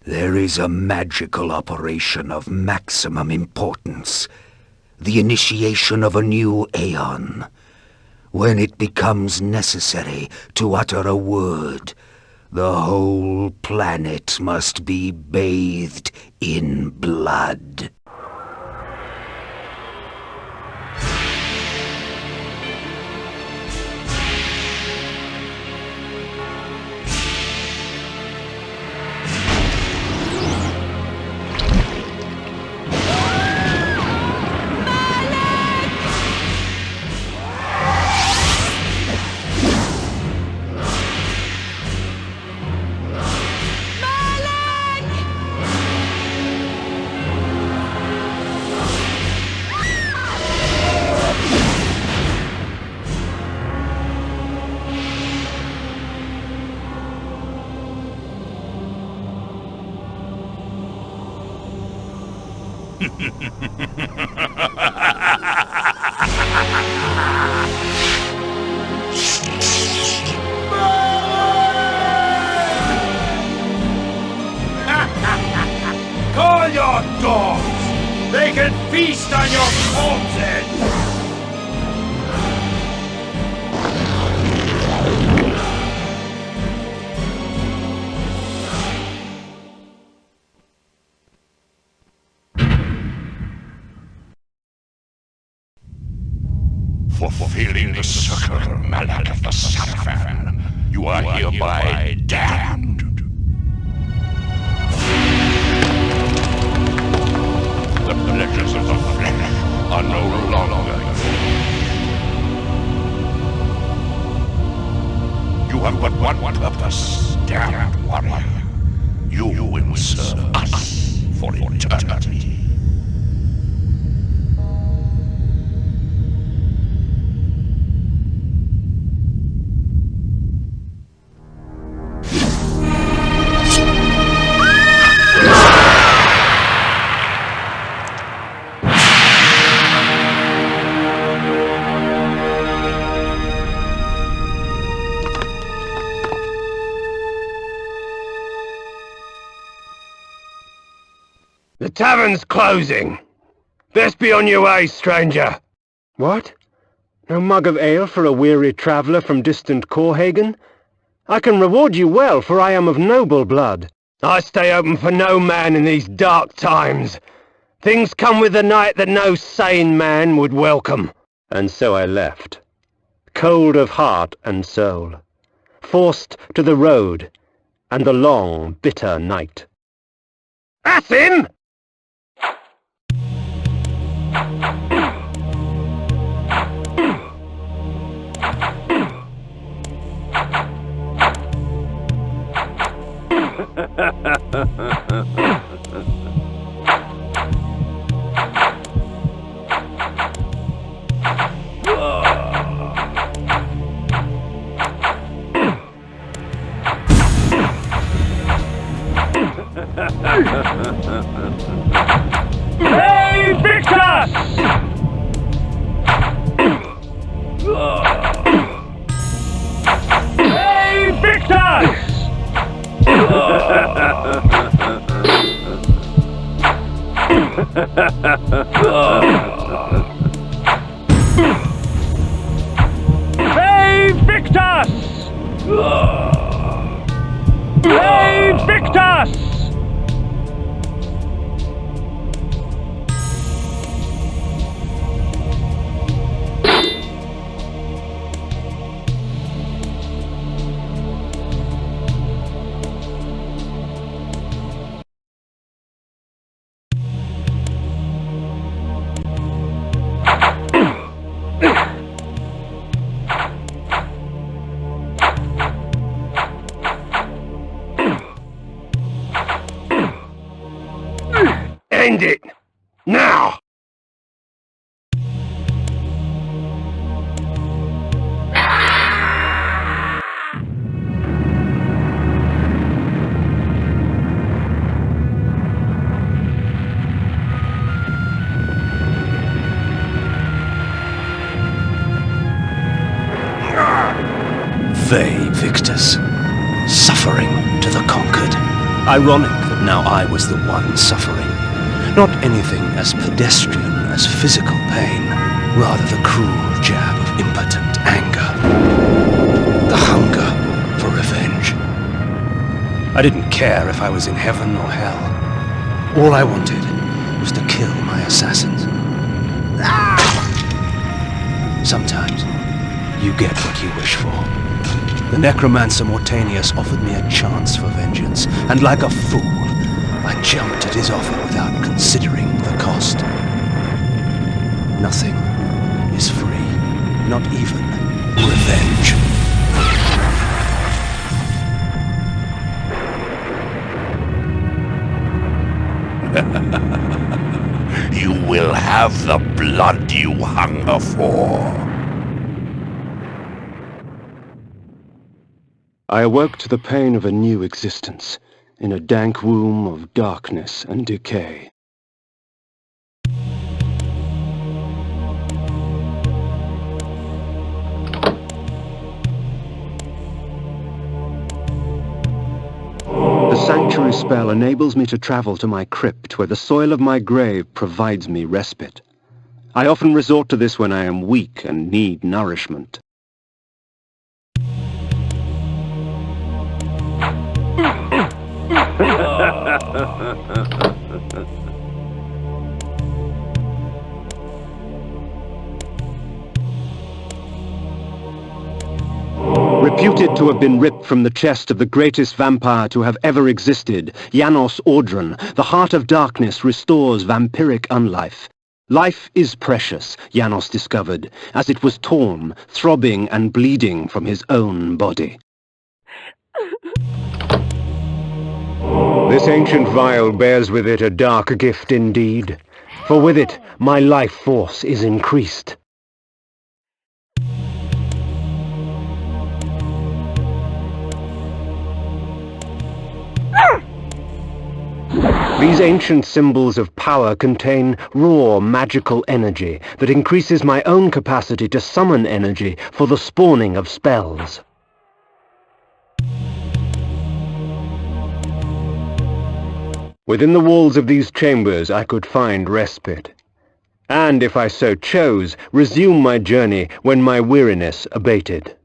There is a magical operation of maximum importance. The initiation of a new aeon. When it becomes necessary to utter a word, the whole planet must be bathed in blood. Call your dogs! They can feast on your corpses! Fulfilling the sacred mallet of the Satphire, you are hereby damned. The pleasures of the flesh are no longer yours. You have but one purpose, damned warrior. You will serve us for eternity. The tavern's closing. Best be on your way, stranger. What? No mug of ale for a weary traveller from distant Corhagen? I can reward you well, for I am of noble blood. I stay open for no man in these dark times. Things come with the night that no sane man would welcome. And so I left, cold of heart and soul, forced to the road and the long, bitter night. That's him! Hey, Victor! Hey, Victor! Hey, Victus! Hey, Victus! End it! Now! Vae Victus, suffering to the conquered. Ironic that Now I was the one suffering. Not anything as pedestrian as physical pain, rather the cruel jab of impotent anger. The hunger for revenge. I didn't care if I was in heaven or hell. All I wanted was to kill my assassins. Sometimes, you get what you wish for. The necromancer Mortanius offered me a chance for vengeance, and like a fool, I jumped at his offer without considering the cost. Nothing is free, not even revenge. You will have the blood you hunger for. I awoke to the pain of a new existence, in a dank womb of darkness and decay. The sanctuary spell enables me to travel to my crypt, where the soil of my grave provides me respite. I often resort to this when I am weak and need nourishment. Reputed to have been ripped from the chest of the greatest vampire to have ever existed, Janos Audron, the heart of darkness restores vampiric unlife. Life is precious, Janos discovered, as it was torn, throbbing and bleeding from his own body. This ancient vial bears with it a dark gift indeed, for with it my life force is increased. These ancient symbols of power contain raw magical energy that increases my own capacity to summon energy for the spawning of spells. Within the walls of these chambers I could find respite, and if I so chose, resume my journey when my weariness abated.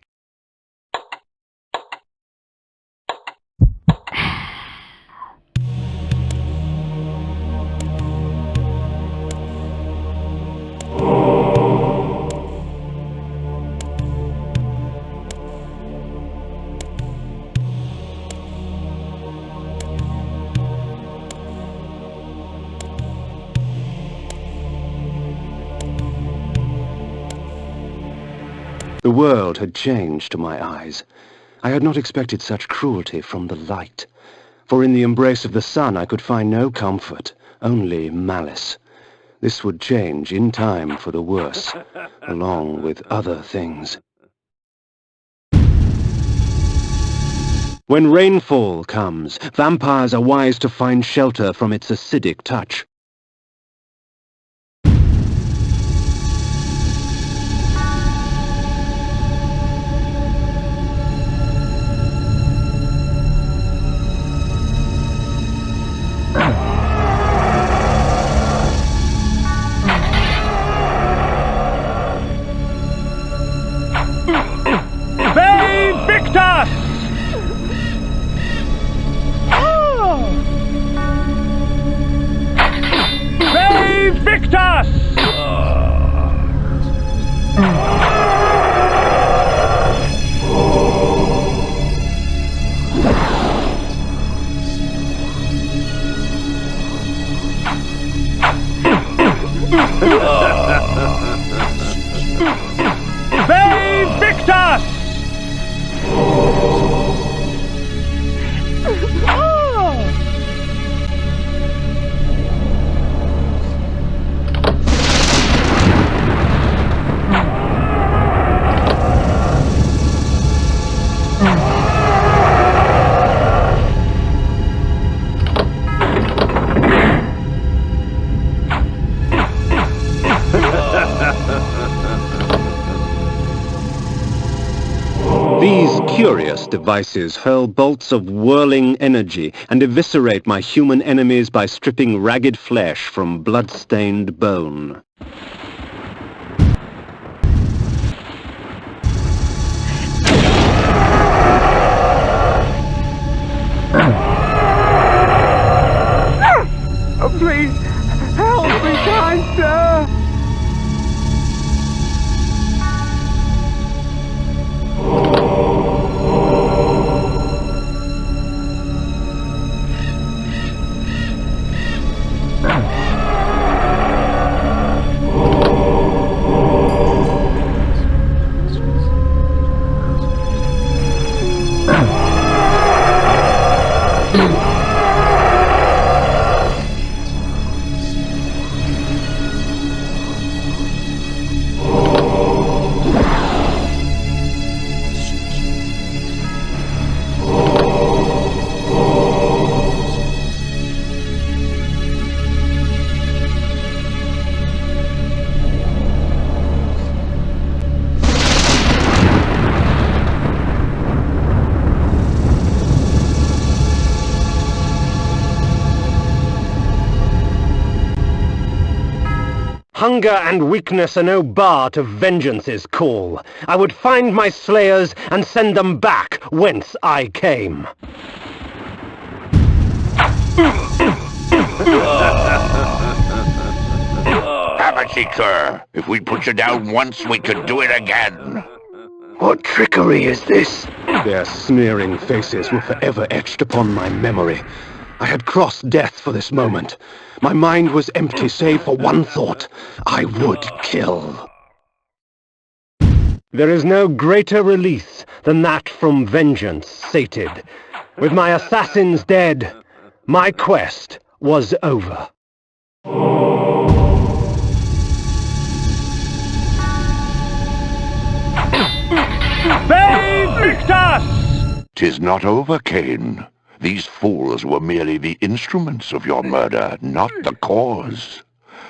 The world had changed to my eyes. I had not expected such cruelty from the light, for in the embrace of the sun I could find no comfort, only malice. This would change in time for the worse, along with other things. When rainfall comes, vampires are wise to find shelter from its acidic touch. curious devices hurl bolts of whirling energy and eviscerate my human enemies by stripping ragged flesh from blood-stained bone. Oh, please, help me, kind sir! Hunger and weakness are no bar to vengeance's call. I would find my slayers and send them back whence I came. Have a seat, sir. If we put you down once, we could do it again. What trickery is this? Their sneering faces were forever etched upon my memory. I had crossed death for this moment. My mind was empty save for one thought. I would kill. There is no greater release than that from vengeance sated. With my assassins dead, my quest was over. Victus! 'Tis not over, KAIN. These fools were merely the instruments of your murder, not the cause.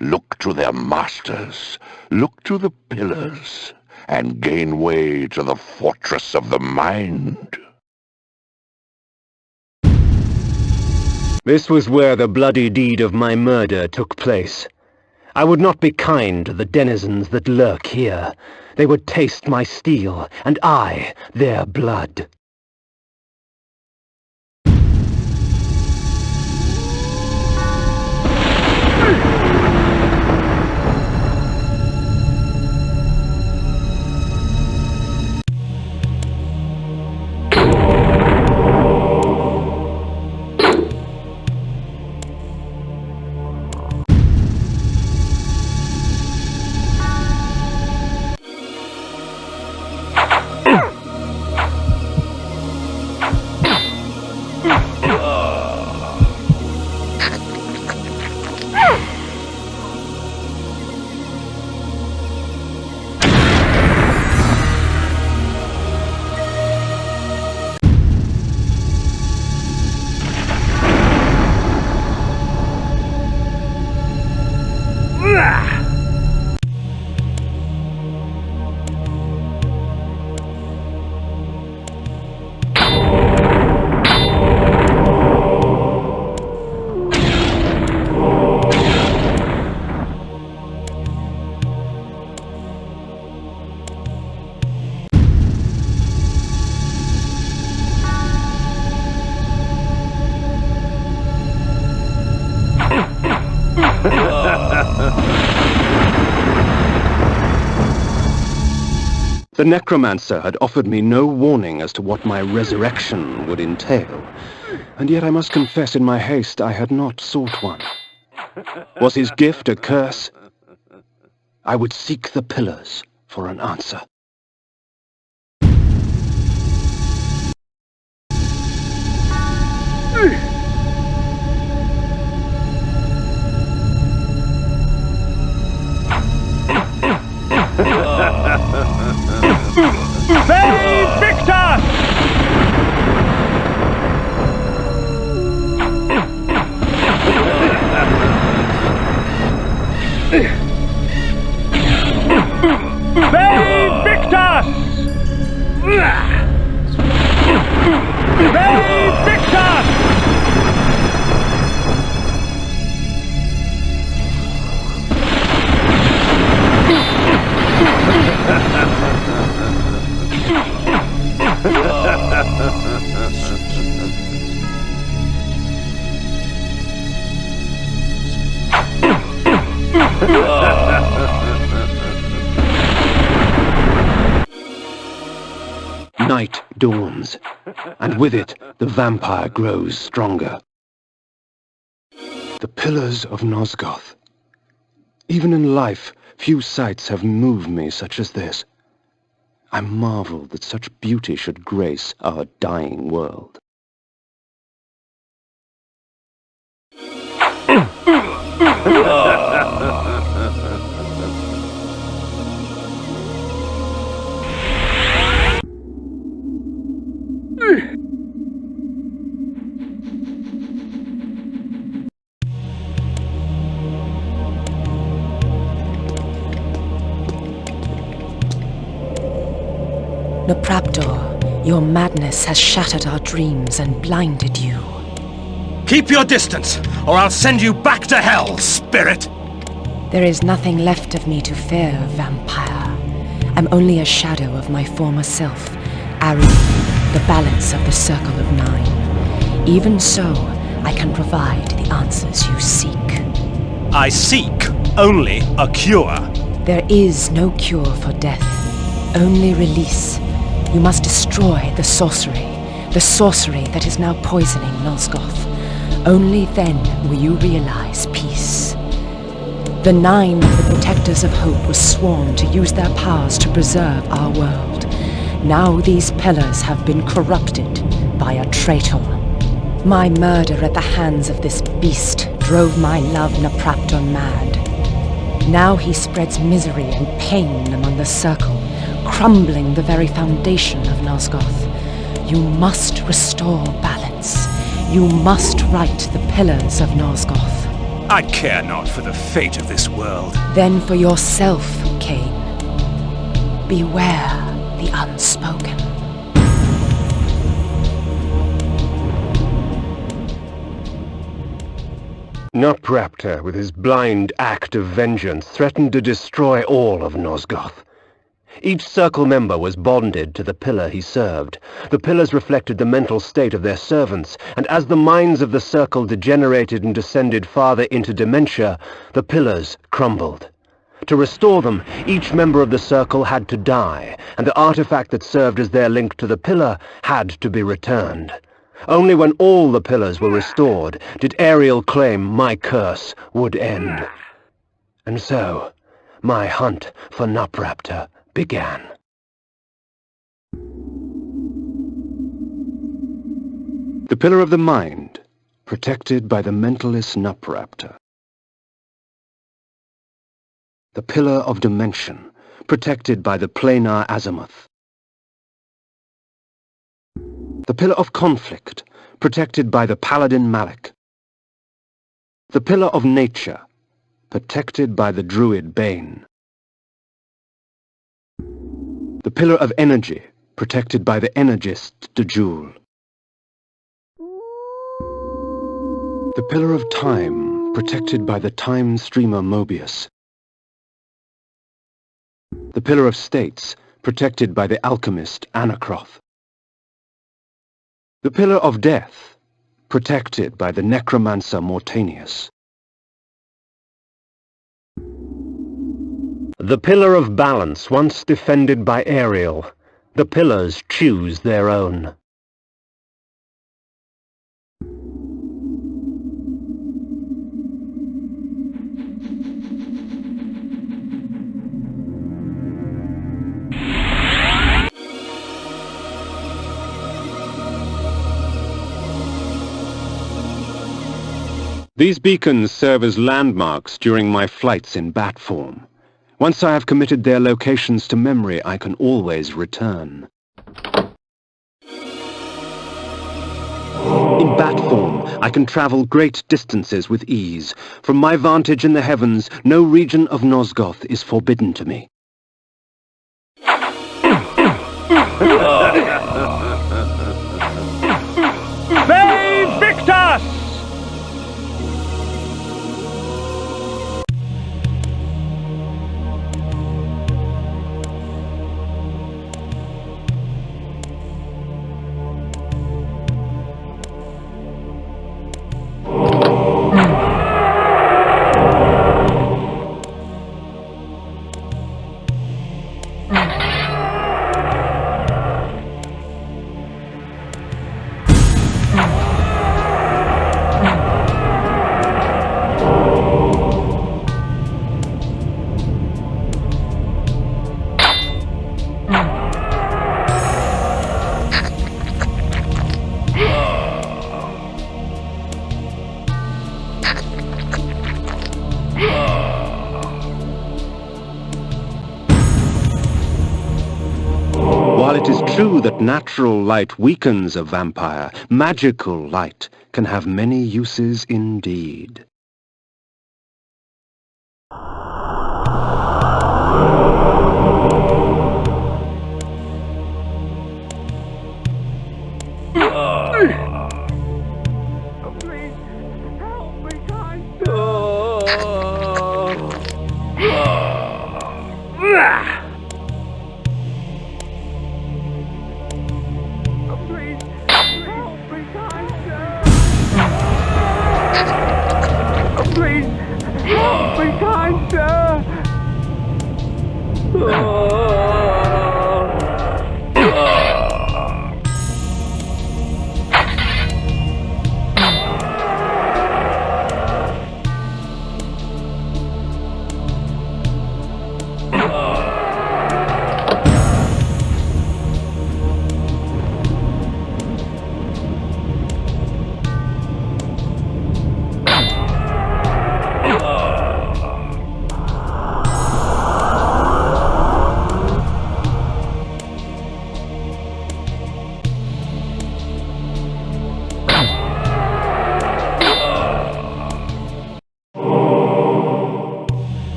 Look to their masters, look to the pillars, and gain way to the fortress of the mind. This was where the bloody deed of my murder took place. I would not be kind to the denizens that lurk here. They would taste my steel, and I their blood. The necromancer had offered me no warning as to what my resurrection would entail, and yet I must confess in my haste I had not sought one. Was his gift a curse? I would seek the pillars for an answer. Save Victus! Save Victus! Night dawns, and with it the vampire grows stronger. The Pillars of Nosgoth. Even in life, few sights have moved me such as this. I marvel that such beauty should grace our dying world. Nupraptor, your madness has shattered our dreams and blinded you. Keep your distance, or I'll send you back to hell, spirit! There is nothing left of me to fear, vampire. I'm only a shadow of my former self, Ari, the balance of the Circle of Nine. Even so, I can provide the answers you seek. I seek only a cure. There is no cure for death, only release. You must destroy the sorcery that is now poisoning Nosgoth. Only then will you realize peace. The 9 of the Protectors of Hope were sworn to use their powers to preserve our world. Now these pillars have been corrupted by a traitor. My murder at the hands of this beast drove my love Nupraptor mad. Now he spreads misery and pain among the Circle, crumbling the very foundation of Nosgoth. You must restore balance. You must right the Pillars of Nosgoth. I care not for the fate of this world. Then for yourself, KAIN. Beware the unspoken. Nupraptor, with his blind act of vengeance, threatened to destroy all of Nosgoth. Each Circle member was bonded to the pillar he served. The pillars reflected the mental state of their servants, and as the minds of the Circle degenerated and descended farther into dementia, the pillars crumbled. To restore them, each member of the Circle had to die, and the artifact that served as their link to the pillar had to be returned. Only when all the pillars were restored did Ariel claim my curse would end. And so, my hunt for Nupraptor began. The Pillar of the Mind, protected by the mentalist Nupraptor. The Pillar of Dimension, protected by the planar Azimuth. The Pillar of Conflict, protected by the Paladin Malik. The Pillar of Nature, protected by the Druid Bane. The Pillar of Energy, protected by the Energist Dejul. The Pillar of Time, protected by the Time Streamer Mobius. The Pillar of States, protected by the Alchemist Anacroth. The Pillar of Death, protected by the Necromancer Mortanius. The Pillar of Balance, once defended by Ariel. The pillars choose their own. These beacons serve as landmarks during my flights in bat form. Once I have committed their locations to memory, I can always return. In bat form, I can travel great distances with ease. From my vantage in the heavens, no region of Nosgoth is forbidden to me. Ve Victus! true that natural light weakens a vampire, magical light can have many uses indeed.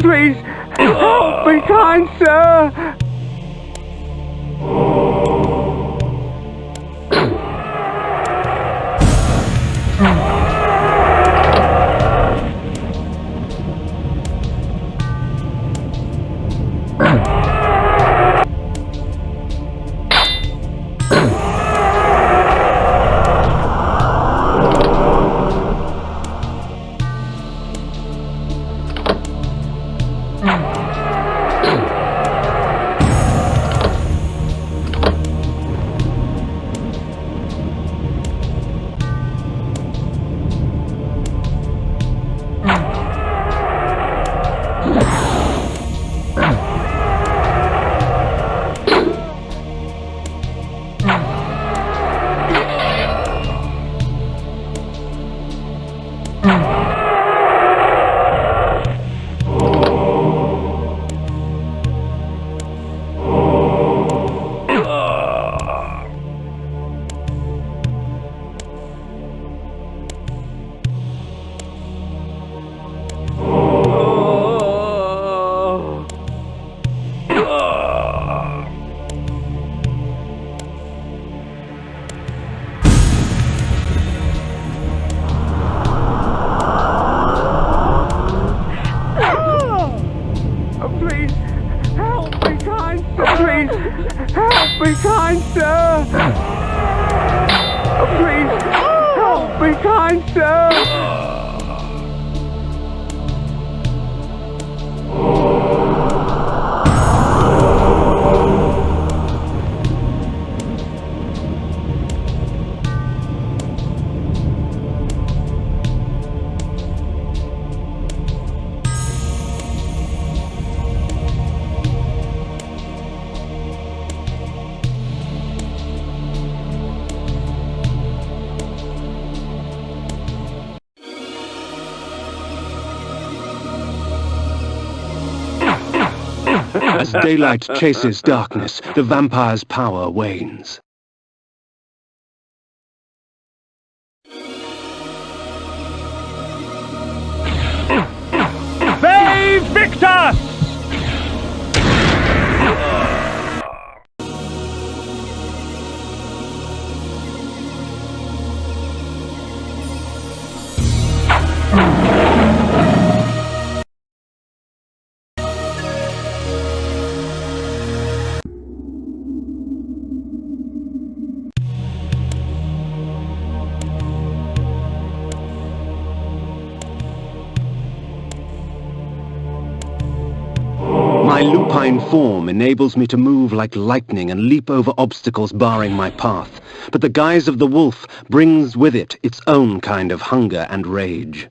Please, help me, kind sir! As daylight chases darkness, the vampire's power wanes. Save Victor! My lupine form enables me to move like lightning and leap over obstacles barring my path, but the guise of the wolf brings with it its own kind of hunger and rage.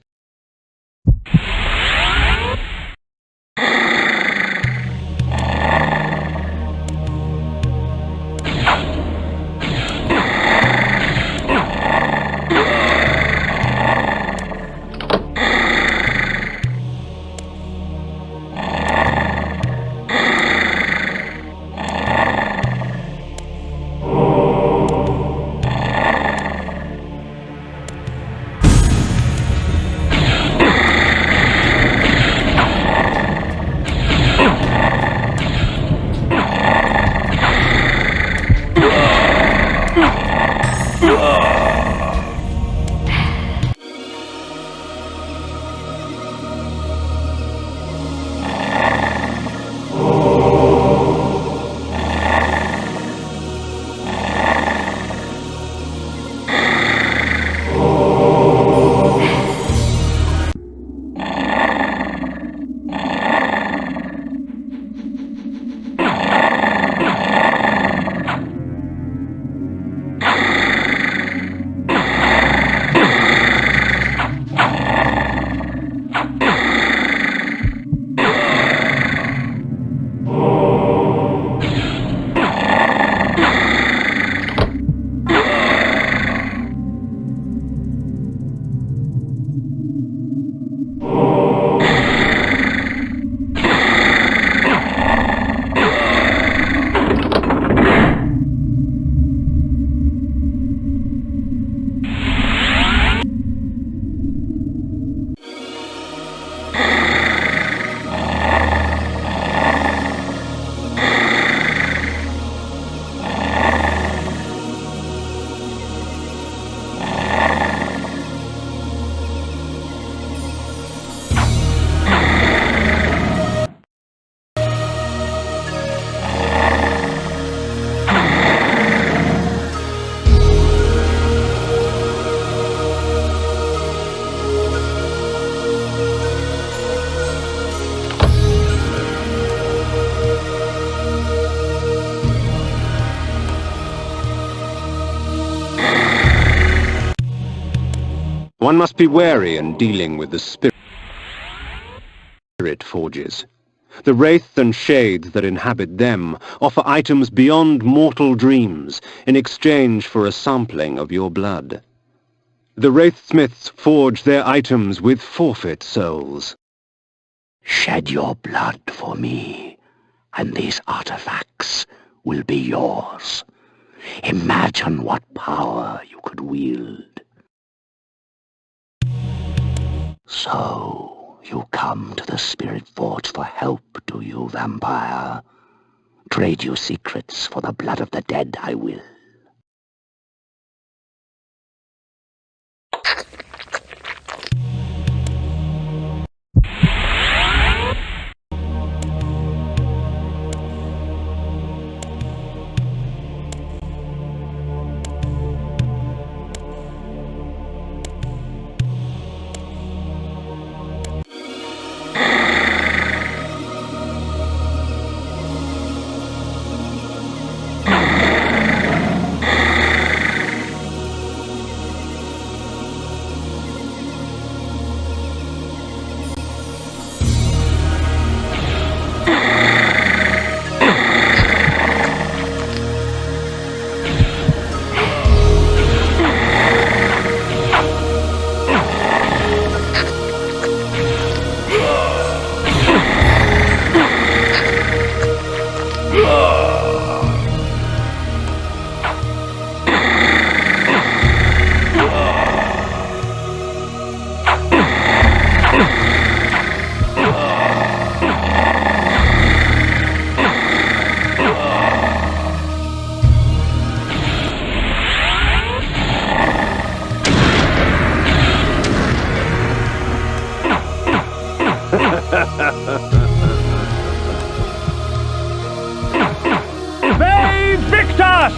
One must be wary in dealing with the spirit forges. The wraith and shade that inhabit them offer items beyond mortal dreams in exchange for a sampling of your blood. The wraithsmiths forge their items with forfeit souls. Shed your blood for me, and these artifacts will be yours. Imagine what power you could wield. So, you come to the Spirit Forge for help, do you, vampire? Trade you secrets for the blood of the dead, I will. May Victus!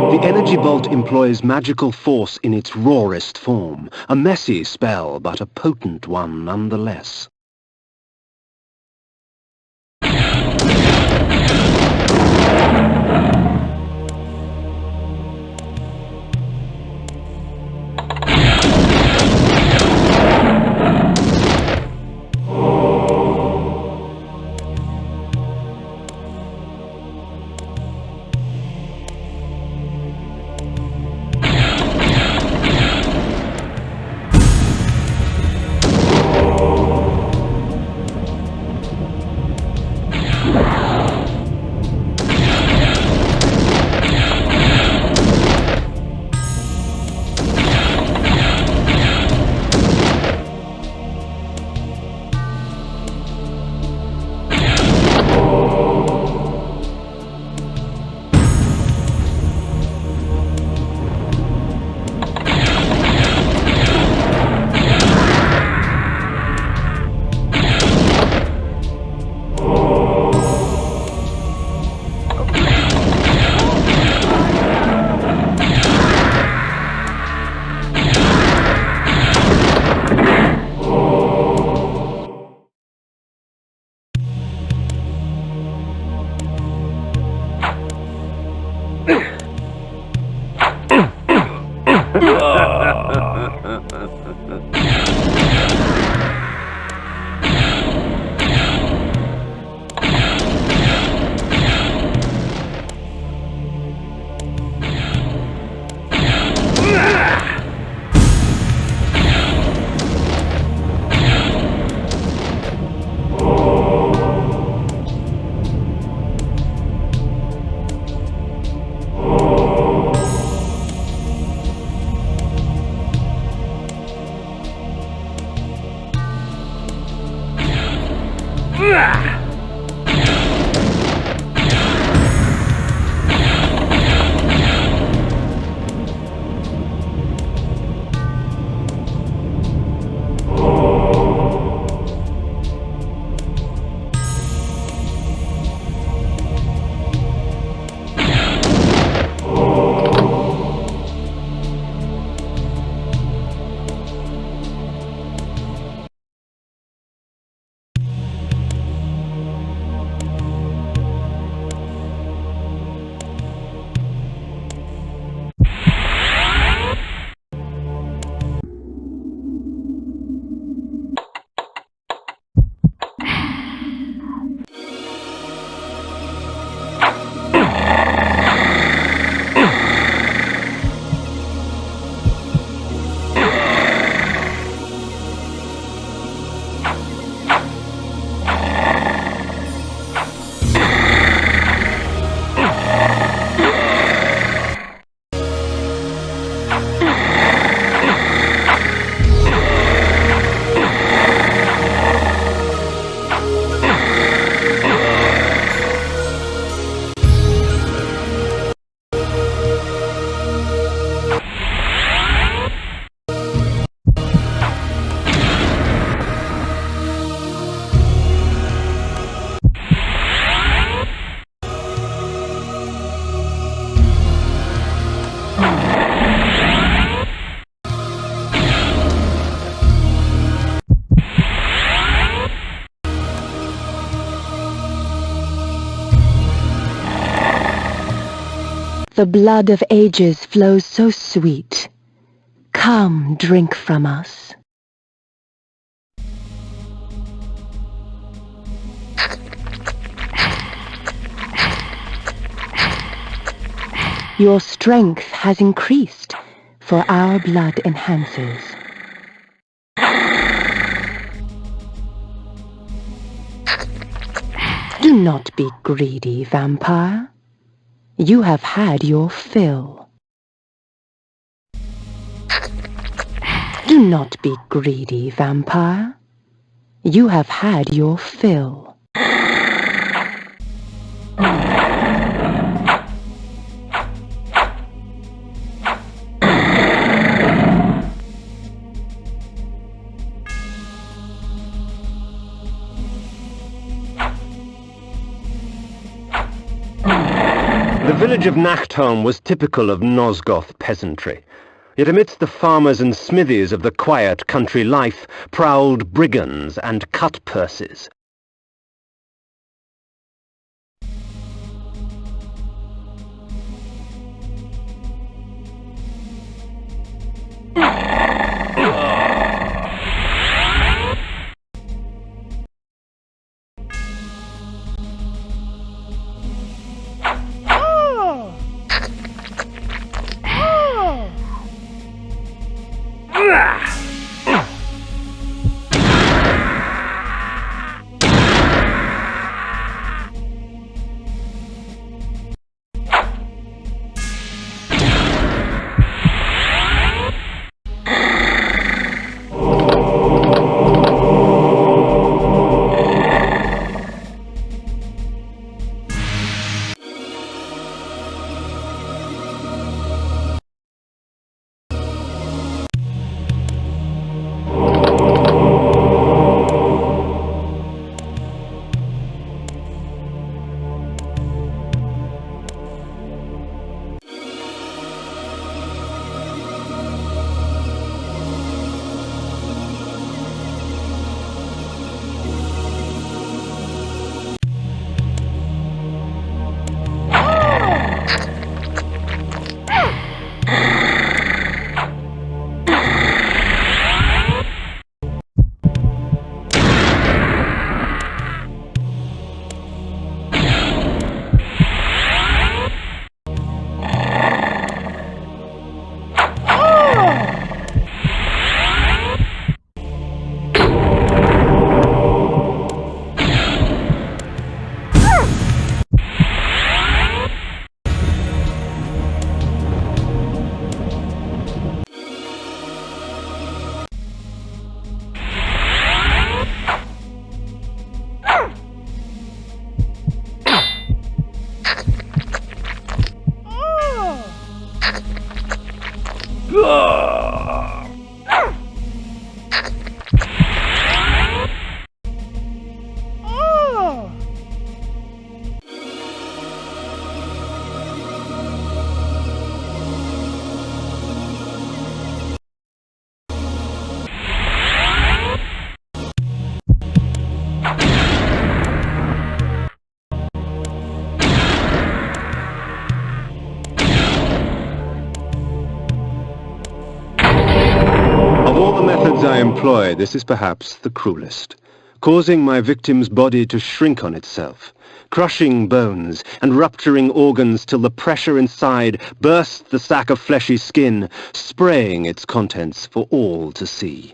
The energy bolt employs magical force in its rawest form, a messy spell, but a potent one nonetheless. The blood of ages flows so sweet. Come, drink from us. Your strength has increased, for our blood enhances. Do not be greedy, vampire. You have had your fill. Do not be greedy, vampire. You have had your fill. The village of Nachtholm was typical of Nosgoth peasantry. Yet amidst the farmers and smithies of the quiet country life prowled brigands and cut-purses. methods I employ, this is perhaps the cruelest, causing my victim's body to shrink on itself, crushing bones and rupturing organs till the pressure inside bursts the sack of fleshy skin, spraying its contents for all to see.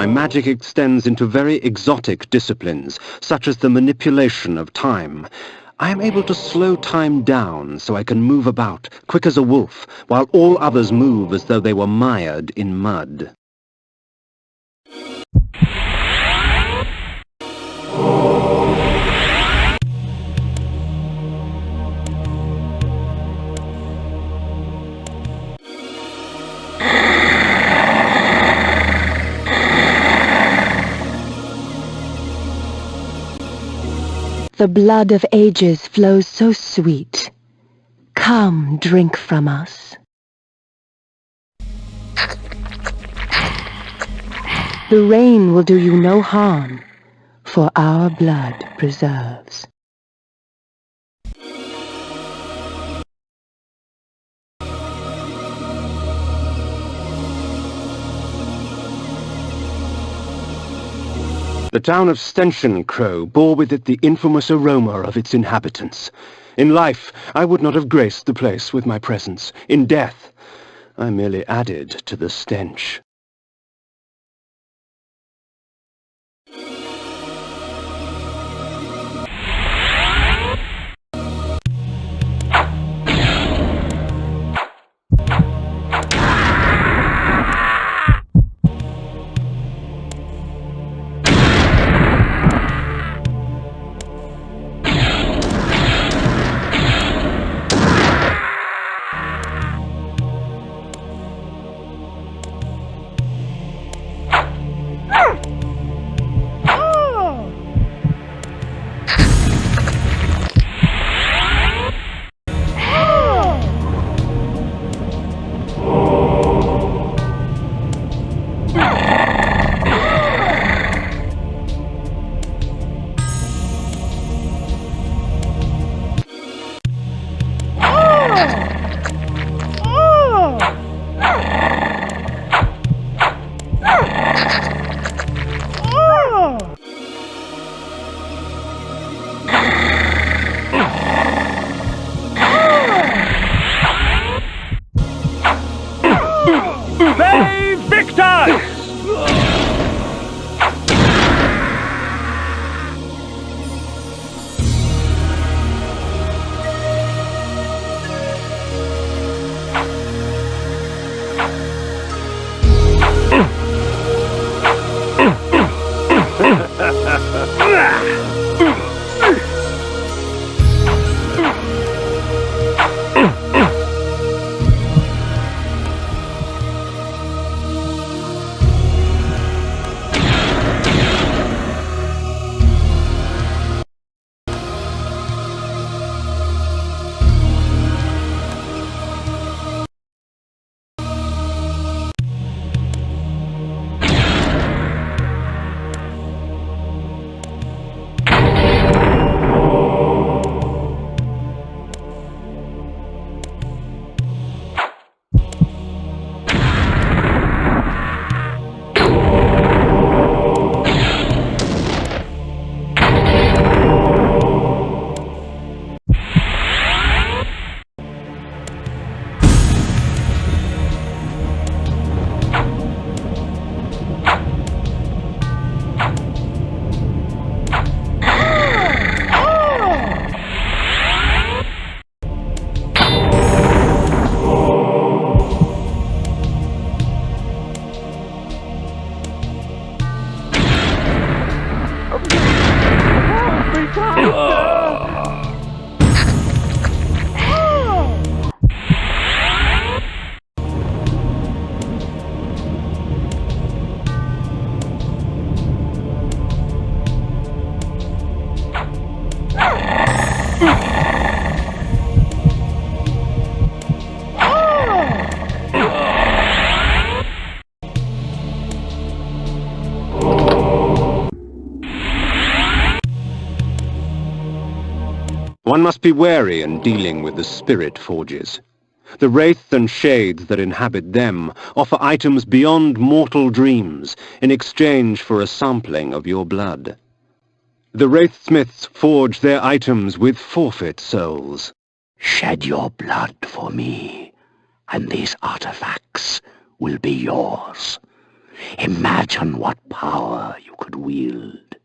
My magic extends into very exotic disciplines, such as the manipulation of time. I am able to slow time down so I can move about, quick as a wolf, while all others move as though they were mired in mud. the blood of ages flows so sweet. Come, drink from us. The rain will do you no harm, for our blood preserves. The town of Stenchen Crow bore with it the infamous aroma of its inhabitants. In life, I would not have graced the place with my presence. In death, I merely added to the stench. They victors! One must be wary in dealing with the spirit forges. The wraith and shades that inhabit them offer items beyond mortal dreams in exchange for a sampling of your blood. The wraithsmiths forge their items with forfeit souls. Shed your blood for me, and these artifacts will be yours. Imagine what power you could wield.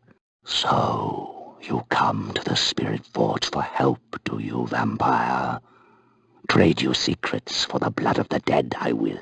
So, you come to the Spirit Forge for help, do you, vampire? Trade your secrets for the blood of the dead, I will.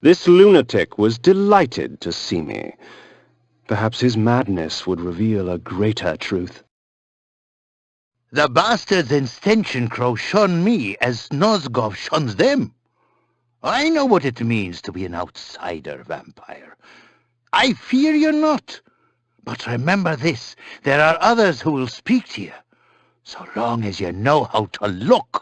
This lunatic was delighted to see me. Perhaps his madness would reveal a greater truth. The bastards in Stenchen Crow shun me as Nosgoth shuns them. I know what it means to be an outsider vampire. I fear you not. But remember this, there are others who will speak to you, so long as you know how to look.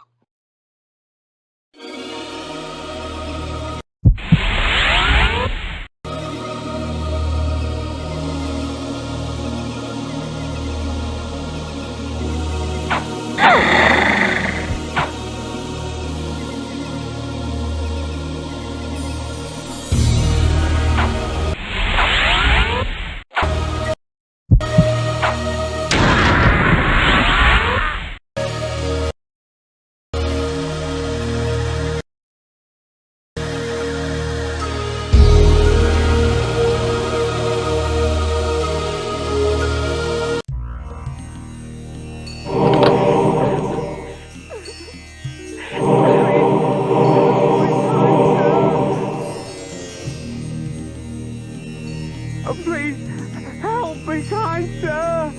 Oh, please, help me, kind sir!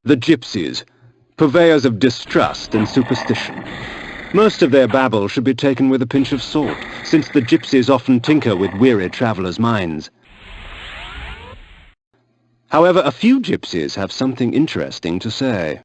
The gypsies, purveyors of distrust and superstition. Most of their babble should be taken with a pinch of salt, since the gypsies often tinker with weary travellers' minds. However, a few gypsies have something interesting to say.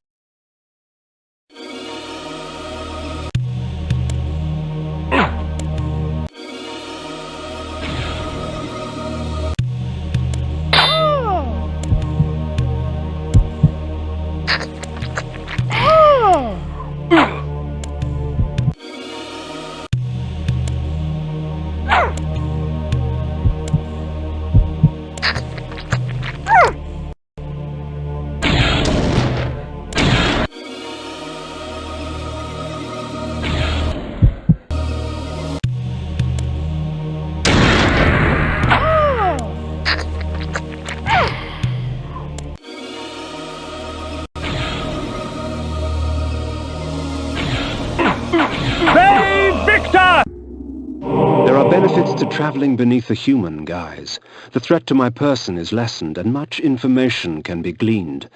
There are benefits to traveling beneath a human guise. The threat to my person is lessened, and much information can be gleaned.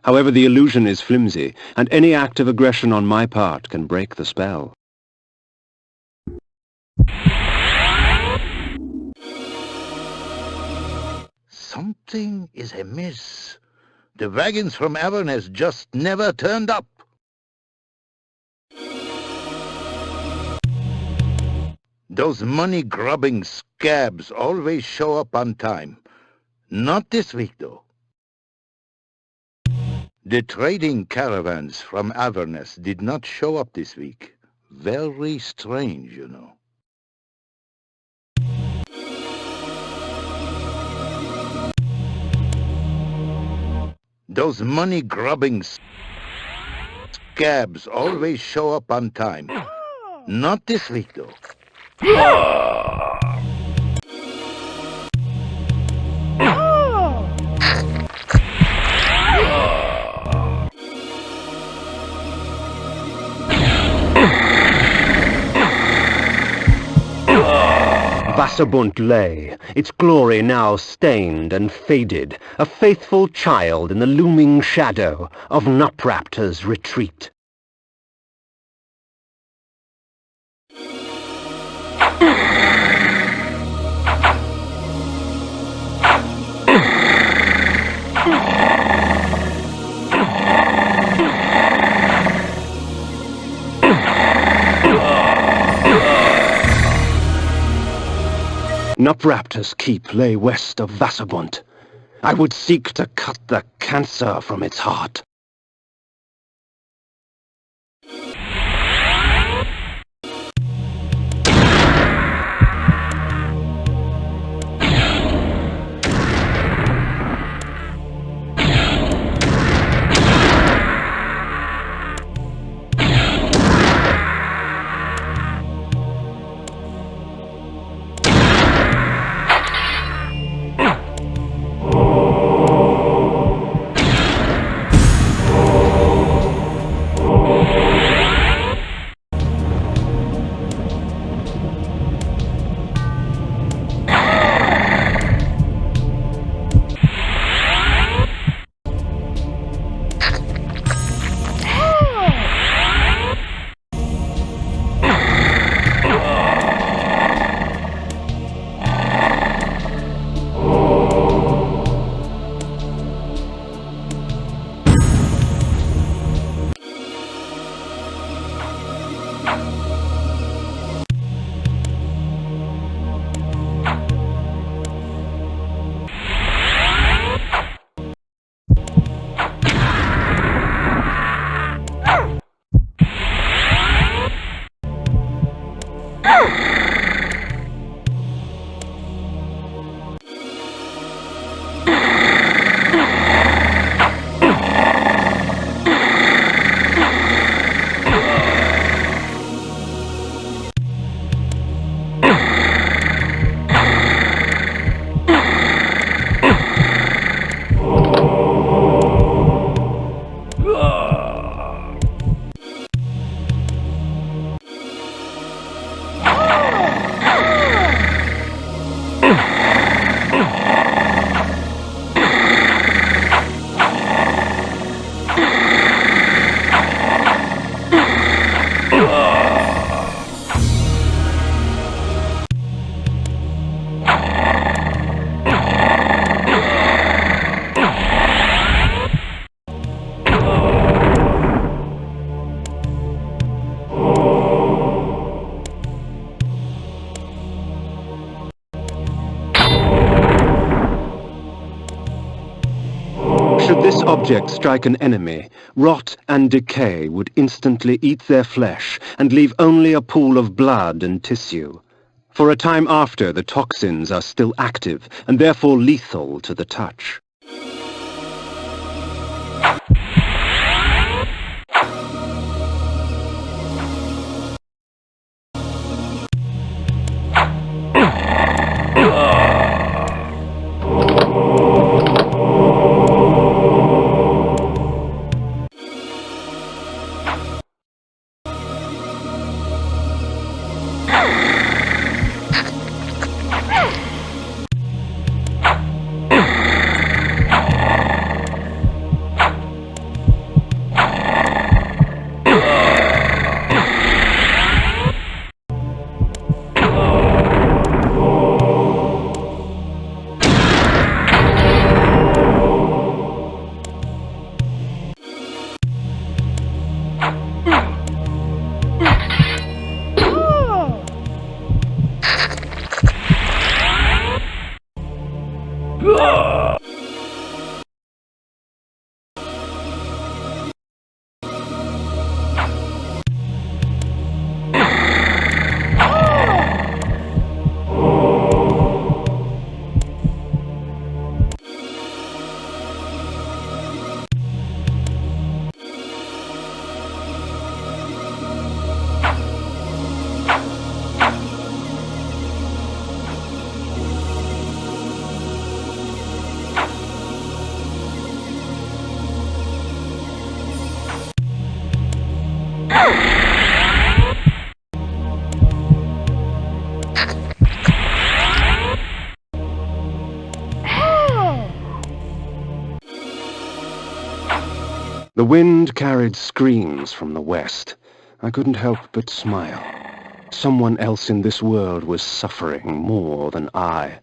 However, the illusion is flimsy, and any act of aggression on my part can break the spell. Something is amiss. The wagons from Avernus just never turned up. Those money-grubbing scabs always show up on time. Not this week, though. The trading caravans from Avernus did not show up this week. Very strange, you know. Those money-grubbing scabs always show up on time. Not this week, though. Vasabund lay, its glory now stained and faded, a faithful child in the looming shadow of Nupraptor's retreat. Nupraptor's keep lay west of Vassabunt. I would seek to cut the cancer from its heart. Should this object strike an enemy, rot and decay would instantly eat their flesh and leave only a pool of blood and tissue. For a time after, the toxins are still active and therefore lethal to the touch. The wind carried screams from the west. I couldn't help but smile. Someone else in this world was suffering more than I.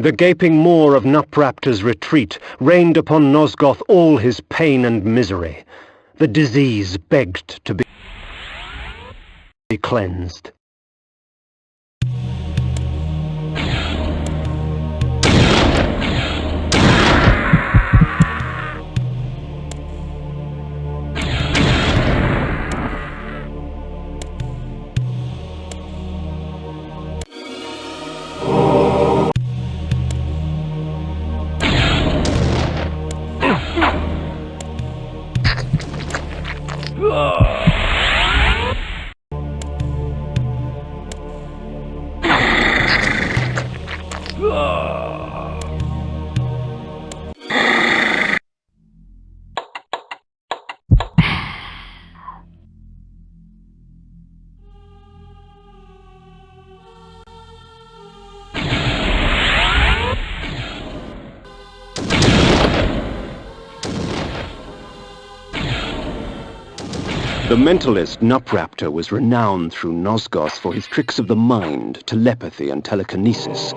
The gaping maw of Nupraptor's retreat rained upon Nosgoth all his pain and misery. The disease begged to be cleansed. The mentalist Nupraptor was renowned through Nosgoth for his tricks of the mind, telepathy, and telekinesis.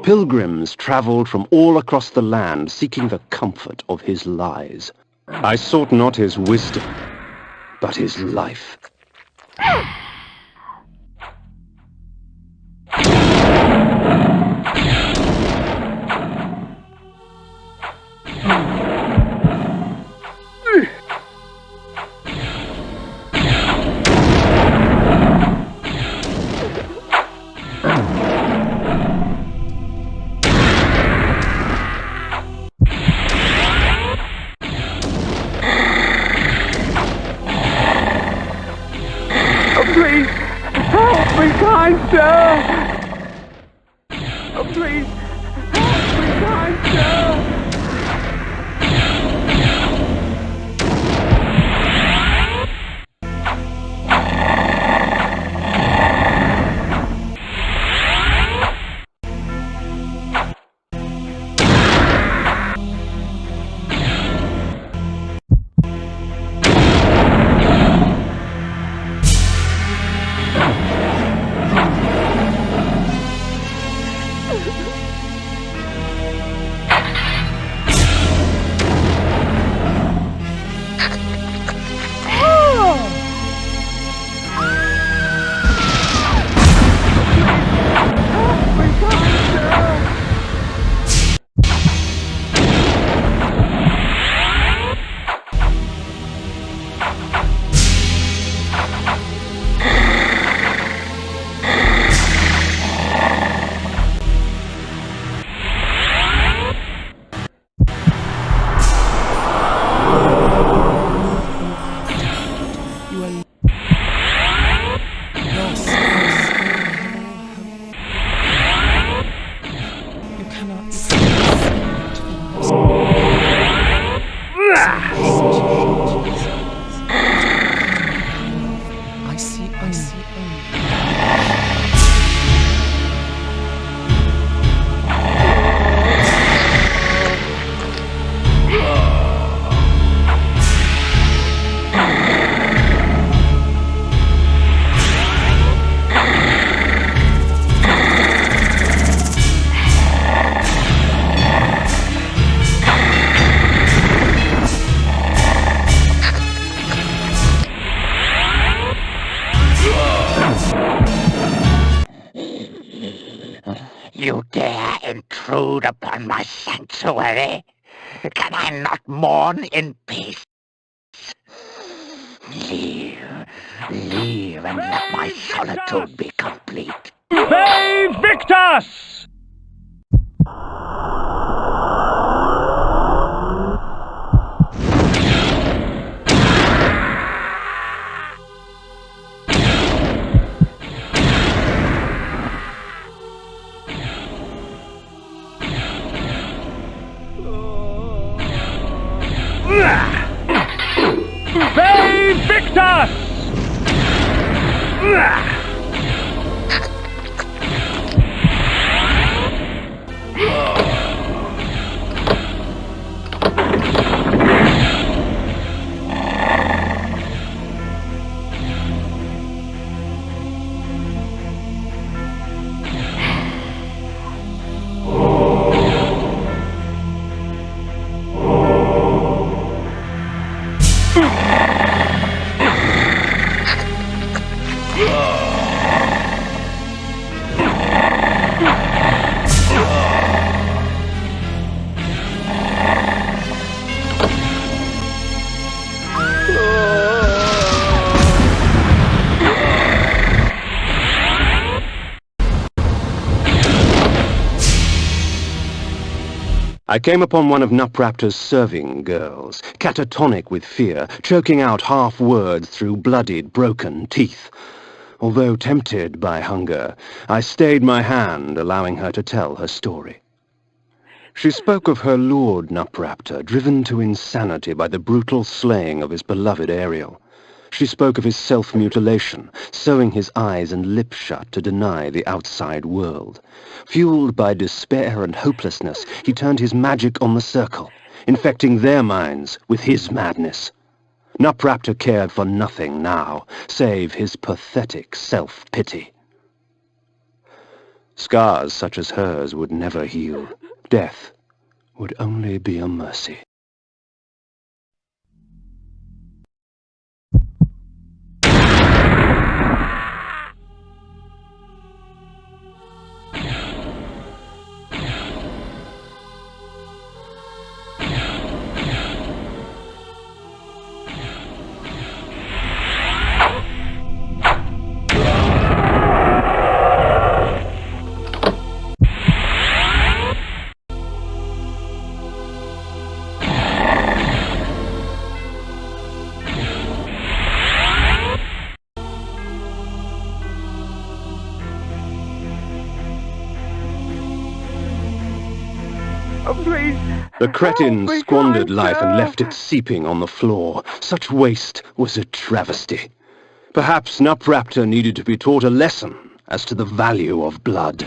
Pilgrims traveled from all across the land seeking the comfort of his lies. I sought not his wisdom, but his life. Please, help me, kind sir! Oh, please, help me, kind sir! You dare intrude upon my sanctuary? Can I not mourn in peace? Leave and let my solitude be complete. They Victus! They Victus! I came upon one of Nupraptor's serving girls, catatonic with fear, choking out half words through bloodied, broken teeth. Although tempted by hunger, I stayed my hand, allowing her to tell her story. She spoke of her lord Nupraptor, driven to insanity by the brutal slaying of his beloved Ariel. She spoke of his self-mutilation, sewing his eyes and lips shut to deny the outside world. Fueled by despair and hopelessness, he turned his magic on the circle, infecting their minds with his madness. Nupraptor cared for nothing now, save his pathetic self-pity. Scars such as hers would never heal. Death would only be a mercy. Please. The cretin Help me, squandered kind life and sir. left it seeping on the floor. Such waste was a travesty. Perhaps Nupraptor needed to be taught a lesson as to the value of blood.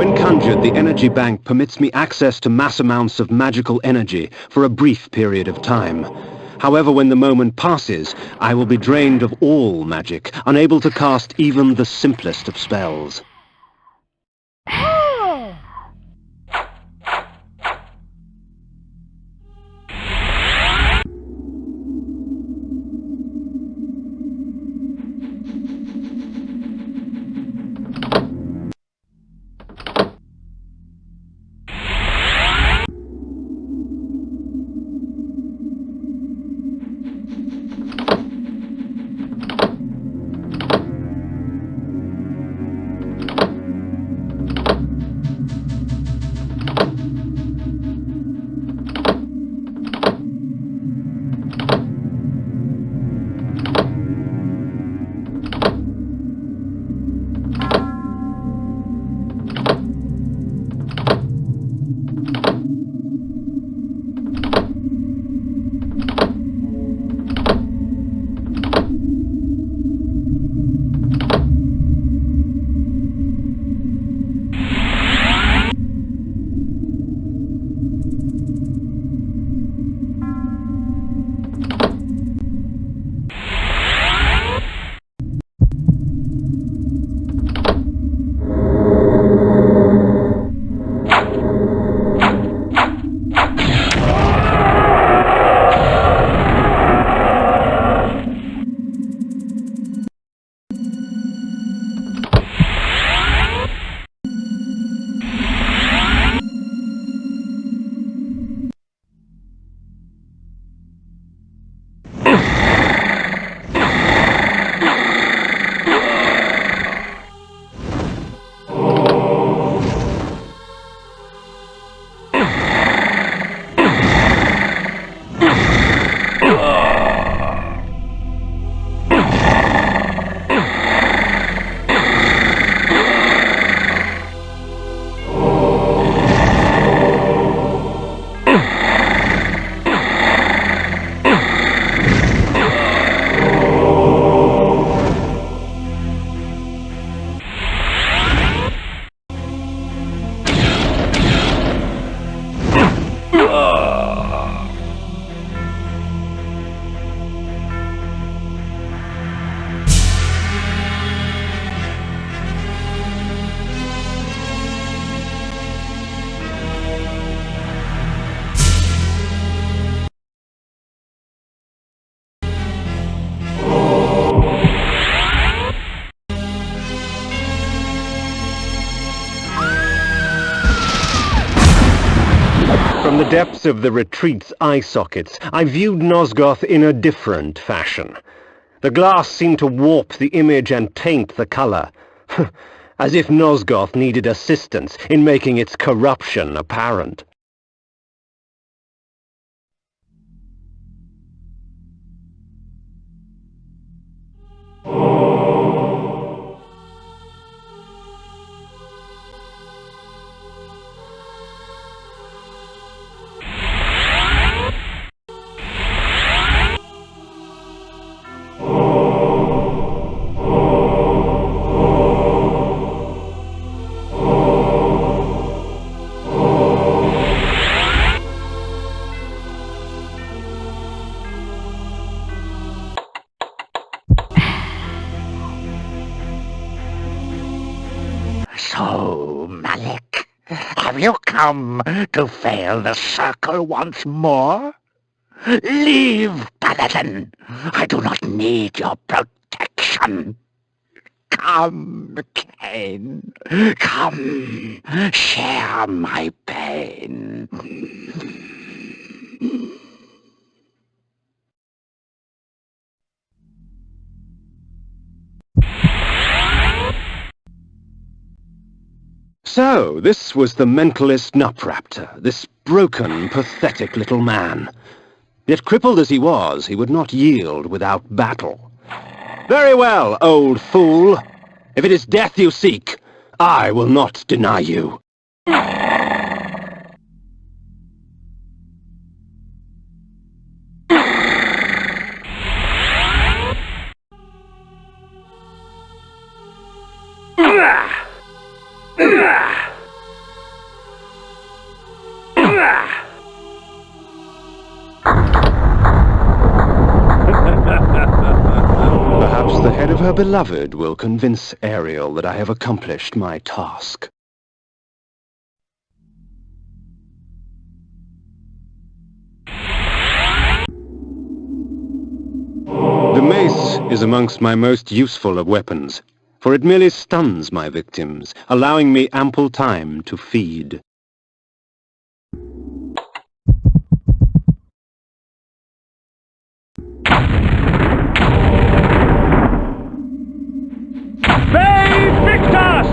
When conjured, the energy bank permits me access to mass amounts of magical energy for a brief period of time. However, when the moment passes, I will be drained of all magic, unable to cast even the simplest of spells. depths of the retreat's eye sockets, I viewed Nosgoth in a different fashion. The glass seemed to warp the image and taint the color, as if Nosgoth needed assistance in making its corruption apparent. So, Malik, have you come to fail the circle once more? Leave, Paladin. I do not need your protection. Come, KAIN. Come, share my pain. So, this was the mentalist Nupraptor, this broken, pathetic little man. Yet crippled as he was, he would not yield without battle. Very well, old fool. If it is death you seek, I will not deny you. Perhaps the head of her beloved will convince Ariel that I have accomplished my task. The mace is amongst my most useful of weapons, for it merely stuns my victims, allowing me ample time to feed. Victus!